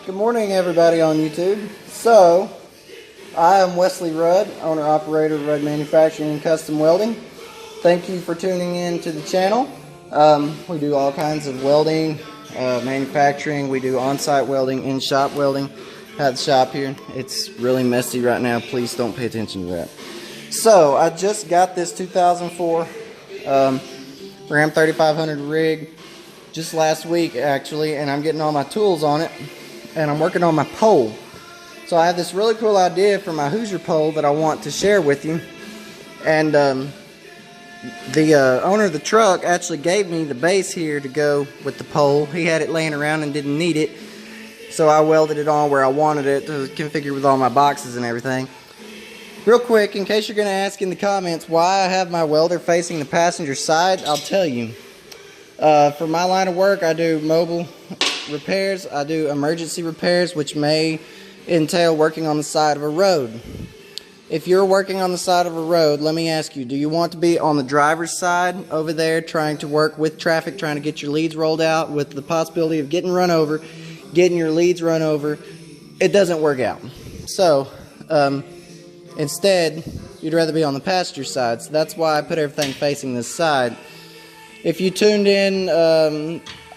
Good morning, everybody on YouTube. So, I am Wesley Rudd, owner-operator of Rudd Manufacturing and Custom Welding. Thank you for tuning in to the channel. We do all kinds of welding, manufacturing. We do on-site welding, in-shop welding. At the shop here, it's really messy right now. Please don't pay attention to that. So, I just got this 2004 Ram 3500 rig just last week, actually, and I'm getting all my tools on it. And I'm working on my pole. So I have this really cool idea for my Hoosier pole that I want to share with you. And the owner of the truck actually gave me the base here to go with the pole. He had it laying around and didn't need it. So I welded it on where I wanted it to configure with all my boxes and everything. Real quick, in case you're going to ask in the comments why I have my welder facing the passenger side, I'll tell you. For my line of work, I do mobile repairs. I do emergency repairs, which may entail working on the side of a road. If you're working on the side of a road, let me ask you, do you want to be on the driver's side over there trying to work with traffic, trying to get your leads rolled out with the possibility of getting run over, getting your leads run over? It doesn't work out. So, instead, you'd rather be on the passenger side. So that's why I put everything facing this side. If you tuned in,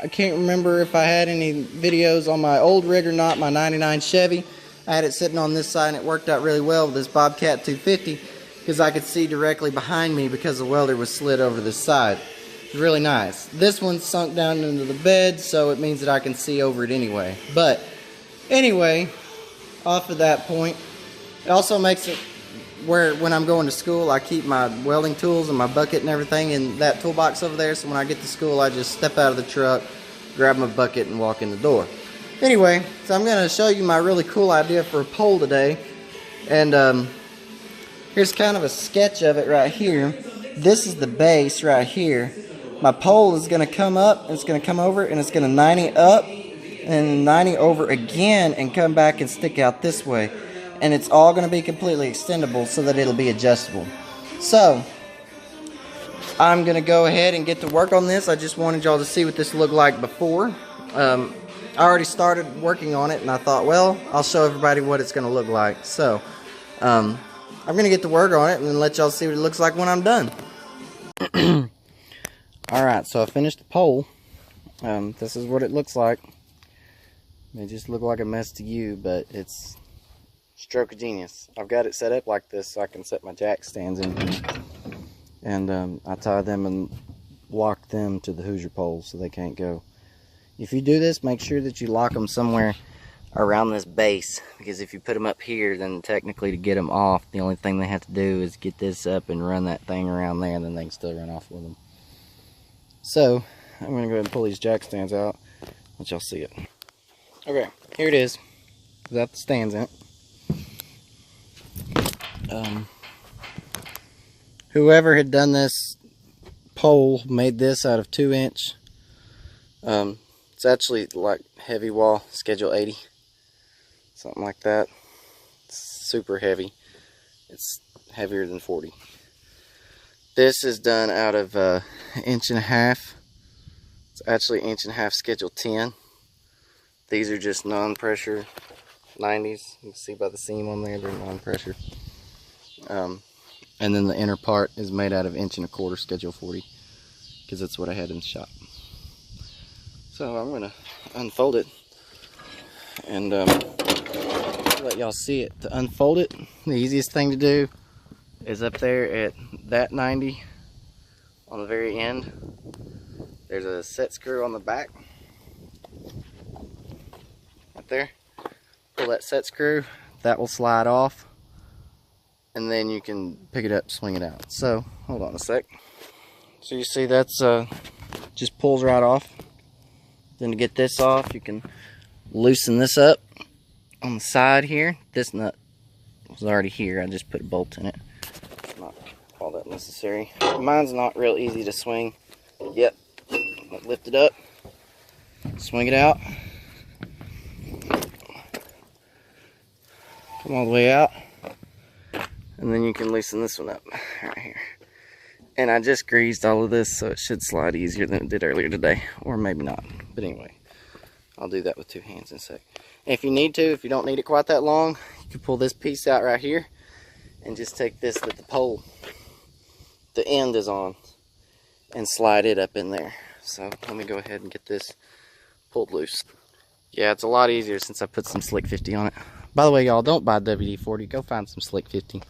I can't remember if I had any videos on my old rig or not, my 99 Chevy. I had it sitting on this side and it worked out really well with this Bobcat 250 because I could see directly behind me because the welder was slid over this side. It's really nice. This one's sunk down into the bed, so it means that I can see over it anyway. But anyway, off of that point, it also makes it where when I'm going to school, I keep my welding tools and my bucket and everything in that toolbox over there. So when I get to school, I just step out of the truck, grab my bucket, and walk in the door. Anyway, so I'm going to show you my really cool idea for a pole today. And here's kind of a sketch of it right here. This is the base right here. My pole is going to come up, and it's going to come over, and it's going to 90 up, and 90 over again, and come back and stick out this way. And it's all going to be completely extendable so that it'll be adjustable. So, I'm going to go ahead and get to work on this. I just wanted y'all to see what this looked like before. I already started working on it, and I thought, well, I'll show everybody what it's going to look like. So, I'm going to get to work on it and then let y'all see what it looks like when I'm done. Alright, so I finished the pole. This is what it looks like. It may just look like a mess to you, but it's stroke of genius. I've got it set up like this so I can set my jack stands in here. And I tie them and lock them to the Hoosier poles so they can't go. If you do this, make sure that you lock them somewhere around this base. Because if you put them up here, then technically to get them off, the only thing they have to do is get this up and run that thing around there, and then they can still run off with them. So, I'm going to go ahead and pull these jack stands out. Let y'all see it. Okay, here it is. Without the stands in it. Whoever had done this pole made this out of 2-inch. It's actually like heavy wall, schedule 80, something like that. It's super heavy. It's heavier than 40. This is done out of 1.5 inches. It's actually 1.5 inches schedule 10. These are just non-pressure 90s. You can see by the seam on there, they're non-pressure. And then the inner part is made out of 1.25 inches schedule 40, because that's what I had in the shop. So I'm going to unfold it and let y'all see it. To unfold it, the easiest thing to do is up there at that 90 on the very end. There's a set screw on the back. Right there. Pull that set screw, that will slide off. And then you can pick it up, swing it out. So, hold on a sec. So you see that's just pulls right off. Then to get this off, you can loosen this up on the side here. This nut was already here. I just put a bolt in it. Not all that necessary. Mine's not real easy to swing. Yep. Lift it up. Swing it out. Come all the way out. And then you can loosen this one up right here. And I just greased all of this, so it should slide easier than it did earlier today. Or maybe not. But anyway, I'll do that with 2 hands in a sec. And if you need to, if you don't need it quite that long, you can pull this piece out right here and just take this that the pole, the end is on, and slide it up in there. So let me go ahead and get this pulled loose. Yeah, it's a lot easier since I put some Slick 50 on it. By the way, y'all, don't buy WD-40. Go find some Slick 50.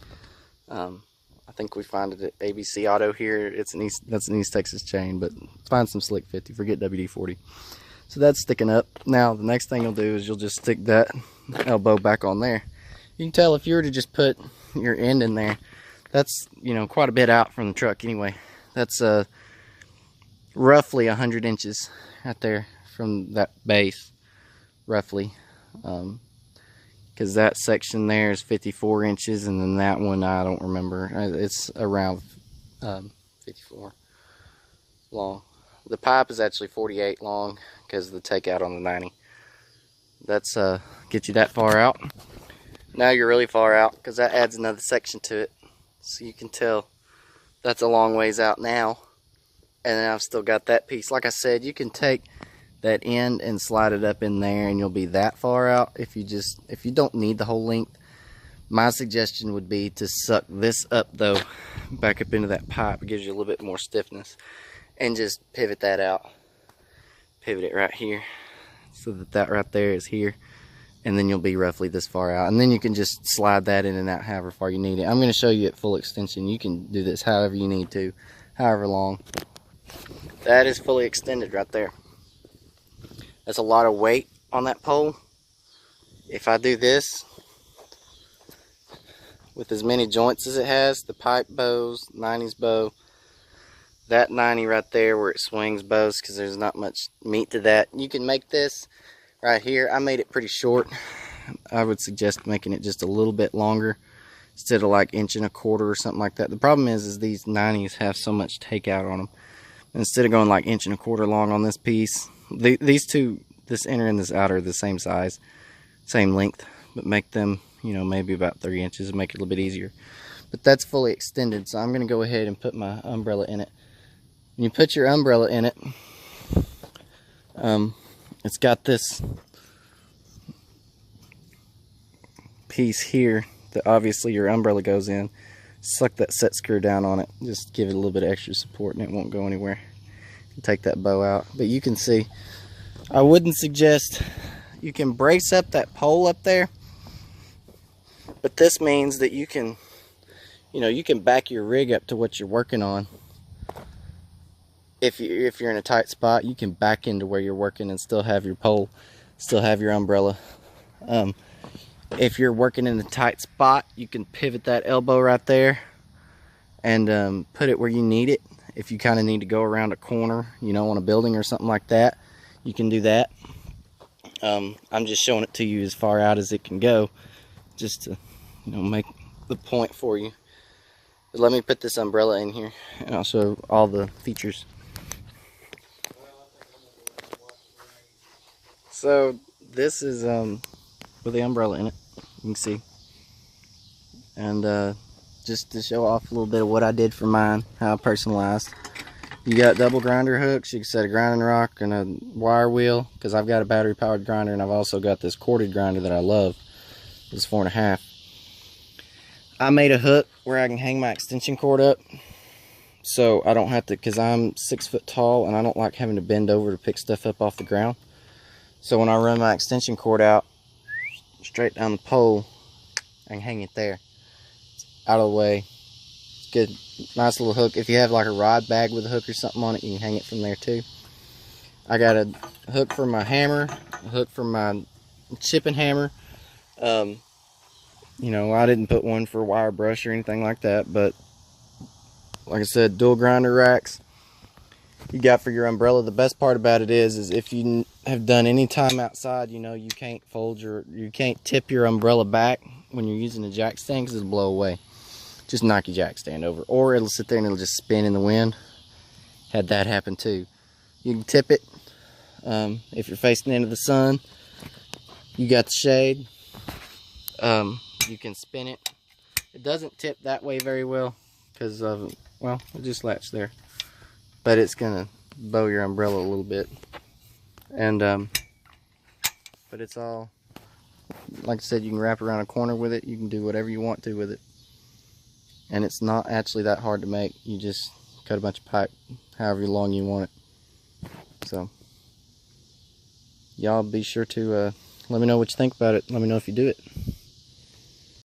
I think we find it at ABC Auto here. That's an East Texas chain, but find some Slick 50. Forget WD-40. So that's sticking up. Now, the next thing you'll do is you'll just stick that elbow back on there. You can tell if you were to just put your end in there, that's, you know, quite a bit out from the truck anyway. That's roughly 100 inches right there from that base, roughly. Because that section there is 54 inches, and then that one, I don't remember. It's around 54 long. The pipe is actually 48 long because of the takeout on the 90. That's get you that far out. Now you're really far out because that adds another section to it. So you can tell that's a long ways out now. And then I've still got that piece. Like I said, you can take that end and slide it up in there and you'll be that far out. If you don't need the whole length, my suggestion would be to suck this up though, back up into that pipe. It gives you a little bit more stiffness. And just pivot that out. Pivot it right here so that right there is here. And then you'll be roughly this far out. And then you can just slide that in and out however far you need it. I'm going to show you at full extension. You can do this however you need to, however long. That is fully extended right there. That's a lot of weight on that pole. If I do this with as many joints as it has, the pipe bows, 90s bow, that 90 right there where it swings bows because there's not much meat to that. You can make this right here. I made it pretty short. I would suggest making it just a little bit longer instead of like 1.25 inches or something like that. The problem is these 90s have so much takeout on them. Instead of going like 1.25 inches long on this piece, these two, this inner and this outer, are the same size, same length, but make them, you know, maybe about 3 inches and make it a little bit easier. But that's fully extended, so I'm going to go ahead and put my umbrella in it. When you put your umbrella in it, it's got this piece here that obviously your umbrella goes in. Suck that set screw down on it. Just give it a little bit of extra support and it won't go anywhere. Take that bow out. But you can see, I wouldn't suggest, you can brace up that pole up there. But this means that you can, you know, you can back your rig up to what you're working on. If you're in a tight spot, you can back into where you're working and still have your pole, still have your umbrella. If you're working in a tight spot, you can pivot that elbow right there and put it where you need it. If you kind of need to go around a corner, you know, on a building or something like that, you can do that. I'm just showing it to you as far out as it can go, just to, you know, make the point for you. But let me put this umbrella in here and I'll show all the features. So this is with the umbrella in it, you can see. And just to show off a little bit of what I did for mine, how I personalized. You got double grinder hooks, you can set a grinding rock and a wire wheel, because I've got a battery powered grinder and I've also got this corded grinder that I love. It's 4.5. I made a hook where I can hang my extension cord up, so I don't have to, because I'm 6 foot tall and I don't like having to bend over to pick stuff up off the ground. So when I run my extension cord out straight down the pole, I can hang it there. It's out of the way. It's good, nice little hook. If you have like a rod bag with a hook or something on it, you can hang it from there too. I got a hook for my hammer, a hook for my chipping hammer. You know, I didn't put one for wire brush or anything like that, but like I said, dual grinder racks you got for your umbrella. The best part about it is if you have done any time outside, you know, you can't tip your umbrella back when you're using a jack stand because it'll blow away. Just knock your jack stand over, or it'll sit there and it'll just spin in the wind. Had that happen too. You can tip it if you're facing into the sun. You got the shade. You can spin it. It doesn't tip that way very well because of, well, it just latched there. But it's gonna bow your umbrella a little bit. And But it's all, like I said, you can wrap around a corner with it. You can do whatever you want to with it. And it's not actually that hard to make. You just cut a bunch of pipe however long you want it. So y'all be sure to let me know what you think about it. Let me know if you do it.